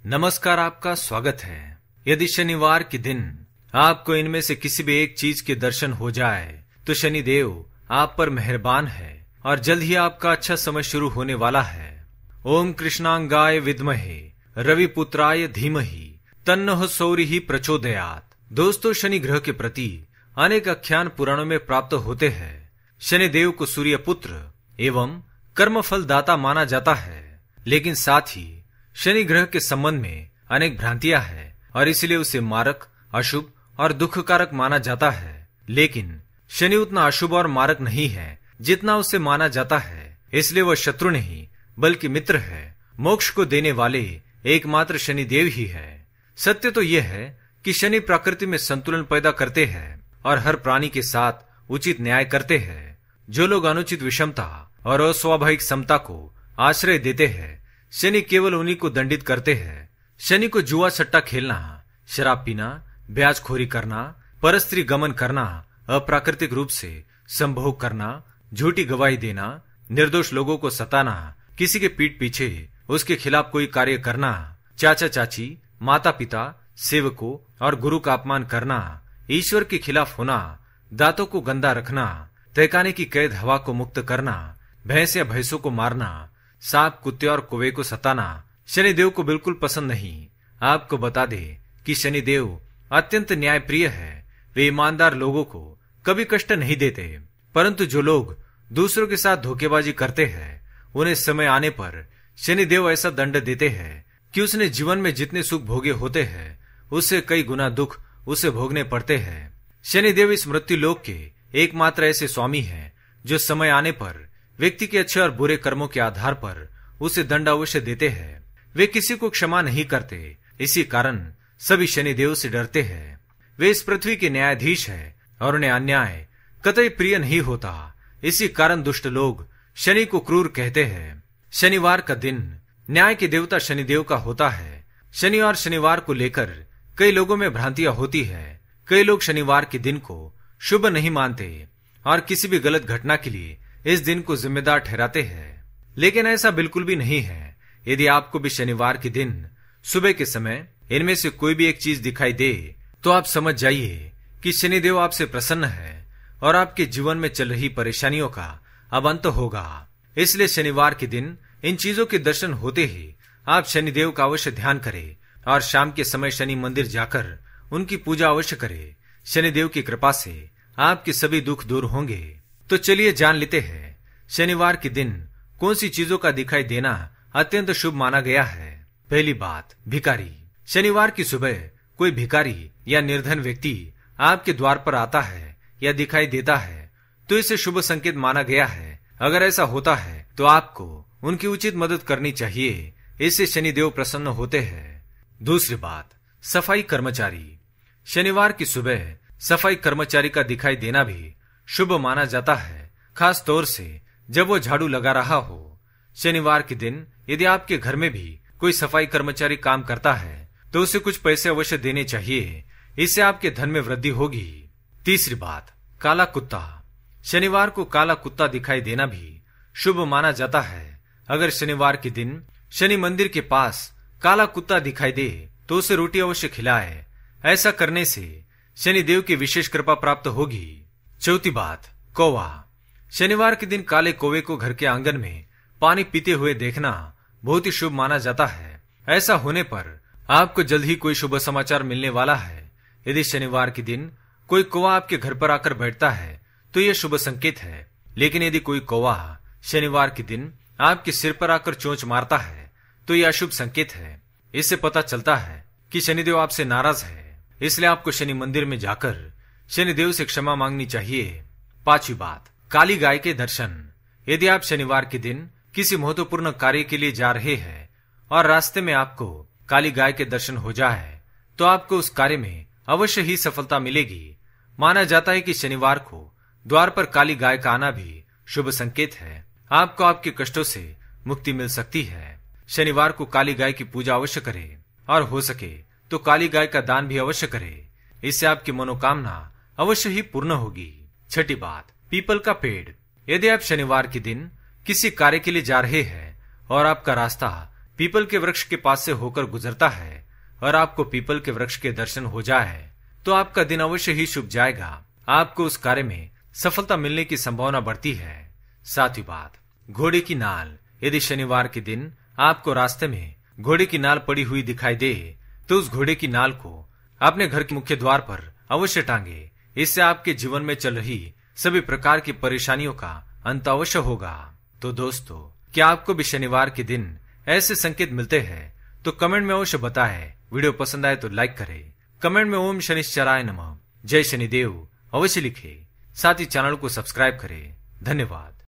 नमस्कार, आपका स्वागत है। यदि शनिवार के दिन आपको इनमें से किसी भी एक चीज के दर्शन हो जाए तो शनिदेव आप पर मेहरबान है और जल्द ही आपका अच्छा समय शुरू होने वाला है। ओम कृष्णांगाय विद्महे रविपुत्राय धीमहि तन्नः सौरिः प्रचोदयात्। दोस्तों, शनि ग्रह के प्रति अनेक आख्यान पुराणों में प्राप्त होते हैं। शनिदेव को सूर्य पुत्र एवं कर्मफल दाता माना जाता है, लेकिन साथ ही शनि ग्रह के संबंध में अनेक भ्रांतियां हैं और इसलिए उसे मारक, अशुभ और दुखकारक माना जाता है। लेकिन शनि उतना अशुभ और मारक नहीं है जितना उसे माना जाता है, इसलिए वह शत्रु नहीं बल्कि मित्र है। मोक्ष को देने वाले एकमात्र शनिदेव ही है। सत्य तो यह है कि शनि प्रकृति में संतुलन पैदा करते हैं और हर प्राणी के साथ उचित न्याय करते हैं। जो लोग अनुचित विषमता और अस्वाभाविक समता को आश्रय देते हैं, शनि केवल उन्हीं को दंडित करते हैं। शनि को जुआ सट्टा खेलना, शराब पीना, ब्याजखोरी करना, परस्त्री गमन करना, अप्राकृतिक रूप से संभोग करना, झूठी गवाही देना, निर्दोष लोगों को सताना, किसी के पीठ पीछे उसके खिलाफ कोई कार्य करना, चाचा चाची, माता पिता, सेवकों और गुरु का अपमान करना, ईश्वर के खिलाफ होना, दांतों को गंदा रखना, तहखाने की कैद हवा को मुक्त करना, भैंस या भैंसों को मारना, सांप, कुत्ते और कौवे को सताना शनिदेव को बिल्कुल पसंद नहीं। आपको बता दे कि शनिदेव अत्यंत न्यायप्रिय है। वे ईमानदार लोगों को कभी कष्ट नहीं देते, परंतु जो लोग दूसरों के साथ धोखेबाजी करते हैं उन्हें समय आने पर शनिदेव ऐसा दंड देते हैं कि उसने जीवन में जितने सुख भोगे होते हैं उससे कई गुना दुख उसे भोगने पड़ते हैं। शनिदेव इस मृत्यु लोक के एकमात्र ऐसे स्वामी हैं जो समय आने पर व्यक्ति के अच्छे और बुरे कर्मों के आधार पर उसे दंड अवश्य देते हैं। वे किसी को क्षमा नहीं करते, इसी कारण सभी शनिदेव से डरते हैं। वे इस पृथ्वी के न्यायाधीश हैं और उन्हें अन्याय कतई प्रिय नहीं होता। इसी कारण दुष्ट लोग शनि को क्रूर कहते हैं। शनिवार का दिन न्याय के देवता शनिदेव का होता है। शनि और शनिवार को लेकर कई लोगों में भ्रांतियां होती है। कई लोग शनिवार के दिन को शुभ नहीं मानते और किसी भी गलत घटना के लिए इस दिन को जिम्मेदार ठहराते हैं, लेकिन ऐसा बिल्कुल भी नहीं है। यदि आपको भी शनिवार के दिन सुबह के समय इनमें से कोई भी एक चीज दिखाई दे तो आप समझ जाइए कि शनिदेव आपसे प्रसन्न है और आपके जीवन में चल रही परेशानियों का अब अंत होगा। इसलिए शनिवार के दिन इन चीजों के दर्शन होते ही आप शनिदेव का अवश्य ध्यान करें और शाम के समय शनि मंदिर जाकर उनकी पूजा अवश्य करें। शनिदेव की कृपा से आपके सभी दुख दूर होंगे। तो चलिए जान लेते हैं शनिवार के दिन कौन सी चीजों का दिखाई देना अत्यंत शुभ माना गया है। पहली बात, भिखारी। शनिवार की सुबह कोई भिखारी या निर्धन व्यक्ति आपके द्वार पर आता है या दिखाई देता है तो इसे शुभ संकेत माना गया है। अगर ऐसा होता है तो आपको उनकी उचित मदद करनी चाहिए, इससे शनिदेव प्रसन्न होते हैं। दूसरी बात, सफाई कर्मचारी। शनिवार की सुबह सफाई कर्मचारी का दिखाई देना भी शुभ माना जाता है, खास तौर से जब वो झाड़ू लगा रहा हो। शनिवार के दिन यदि आपके घर में भी कोई सफाई कर्मचारी काम करता है तो उसे कुछ पैसे अवश्य देने चाहिए, इससे आपके धन में वृद्धि होगी। तीसरी बात, काला कुत्ता। शनिवार को काला कुत्ता दिखाई देना भी शुभ माना जाता है। अगर शनिवार के दिन शनि मंदिर के पास काला कुत्ता दिखाई दे तो उसे रोटी अवश्य खिलाए। ऐसा करने से शनिदेव की विशेष कृपा प्राप्त होगी। चौथी बात, कौवा। शनिवार के दिन काले कौवे को घर के आंगन में पानी पीते हुए देखना बहुत ही शुभ माना जाता है। ऐसा होने पर आपको जल्द ही कोई शुभ समाचार मिलने वाला है। यदि शनिवार के दिन कोई कौवा आपके घर पर आकर बैठता है तो यह शुभ संकेत है, लेकिन यदि कोई कौवा शनिवार के दिन आपके सिर पर आकर चोंच मारता है तो यह अशुभ संकेत है। इससे पता चलता है कि शनिदेव आपसे नाराज है, इसलिए आपको शनि मंदिर में जाकर शनिदेव से क्षमा मांगनी चाहिए। पांचवी बात, काली गाय के दर्शन। यदि आप शनिवार के दिन किसी महत्वपूर्ण कार्य के लिए जा रहे हैं और रास्ते में आपको काली गाय के दर्शन हो जाए तो आपको उस कार्य में अवश्य ही सफलता मिलेगी। माना जाता है कि शनिवार को द्वार पर काली गाय का आना भी शुभ संकेत है। आपको आपके कष्टों से मुक्ति मिल सकती है। शनिवार को काली गाय की पूजा अवश्य करें और हो सके तो काली गाय का दान भी अवश्य करें, इससे आपकी मनोकामना अवश्य ही पूर्ण होगी। छठी बात, पीपल का पेड़। यदि आप शनिवार के दिन किसी कार्य के लिए जा रहे हैं और आपका रास्ता पीपल के वृक्ष के पास से होकर गुजरता है और आपको पीपल के वृक्ष के दर्शन हो जाए तो आपका दिन अवश्य ही शुभ जाएगा। आपको उस कार्य में सफलता मिलने की संभावना बढ़ती है। सातवीं बात, घोड़े की नाल। यदि शनिवार के दिन आपको रास्ते में घोड़े की नाल पड़ी हुई दिखाई दे तो उस घोड़े की नाल को अपने घर के मुख्य द्वार पर अवश्य टांगे। इससे आपके जीवन में चल रही सभी प्रकार की परेशानियों का अंत अवश्य होगा। तो दोस्तों, क्या आपको भी शनिवार के दिन ऐसे संकेत मिलते हैं तो कमेंट में अवश्य बताएं। वीडियो पसंद आए तो लाइक करें। कमेंट में ओम शनिश्चराय नमः, जय शनिदेव अवश्य लिखें। साथ ही चैनल को सब्सक्राइब करें। धन्यवाद।